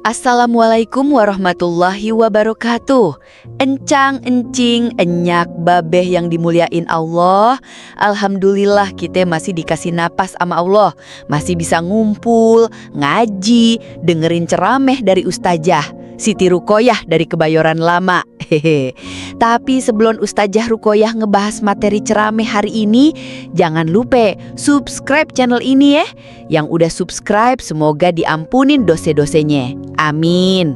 Assalamualaikum warahmatullahi wabarakatuh. Encang, encing, enyak, babeh yang dimuliain Allah. Alhamdulillah kita masih dikasih napas sama Allah. Masih bisa ngumpul, ngaji, dengerin ceramah dari Ustazah Siti Rukoyah dari Kebayoran Lama. Hehe. Tapi sebelum Ustazah Rukoyah ngebahas materi ceramah hari ini, jangan lupa subscribe channel ini ya. Yang udah subscribe semoga diampunin dosa-dosanya. Amin.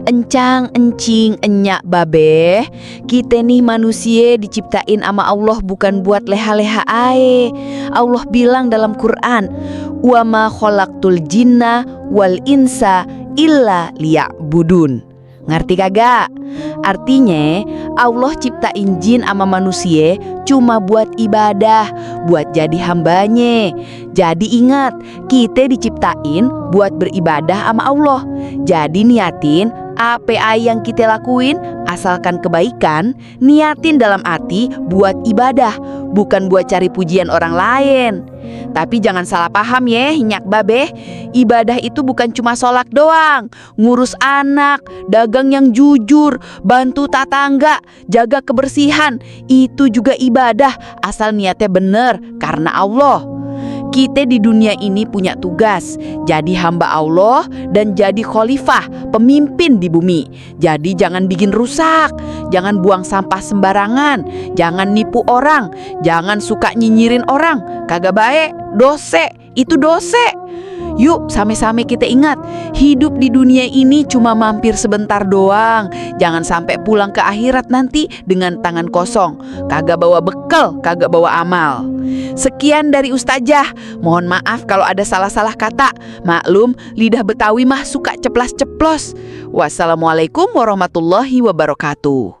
Encang, encing, enyak, babeh. Kita nih manusia diciptain sama Allah bukan buat leha-leha ae. Allah bilang dalam Quran, "Wa ma khalaqtul jinna wal insa illa liya'budun." Ngerti kagak? Artinya Allah ciptain jin sama manusia cuma buat ibadah, buat jadi hambanya. Jadi ingat, kita diciptain buat beribadah sama Allah. Jadi niatin apa yang kita lakuin, asalkan kebaikan, niatin dalam hati buat ibadah, bukan buat cari pujian orang lain. Tapi jangan salah paham ya, nyak babeh. Ibadah itu bukan cuma sholat doang, ngurus anak, dagang yang jujur, bantu tetangga, jaga kebersihan. Itu juga ibadah, asal niatnya bener karena Allah. Kita di dunia ini punya tugas, jadi hamba Allah dan jadi khalifah, pemimpin di bumi. Jadi jangan bikin rusak, jangan buang sampah sembarangan, jangan nipu orang, jangan suka nyinyirin orang. Kagak baik, dosa, itu dosa. Yuk sama-sama kita ingat, hidup di dunia ini cuma mampir sebentar doang. Jangan sampai pulang ke akhirat nanti dengan tangan kosong, kagak bawa bekal, kagak bawa amal. Sekian dari Ustazah. Mohon maaf kalau ada salah-salah kata. Maklum, lidah Betawi mah suka ceplas-ceplos. Wassalamualaikum warahmatullahi wabarakatuh.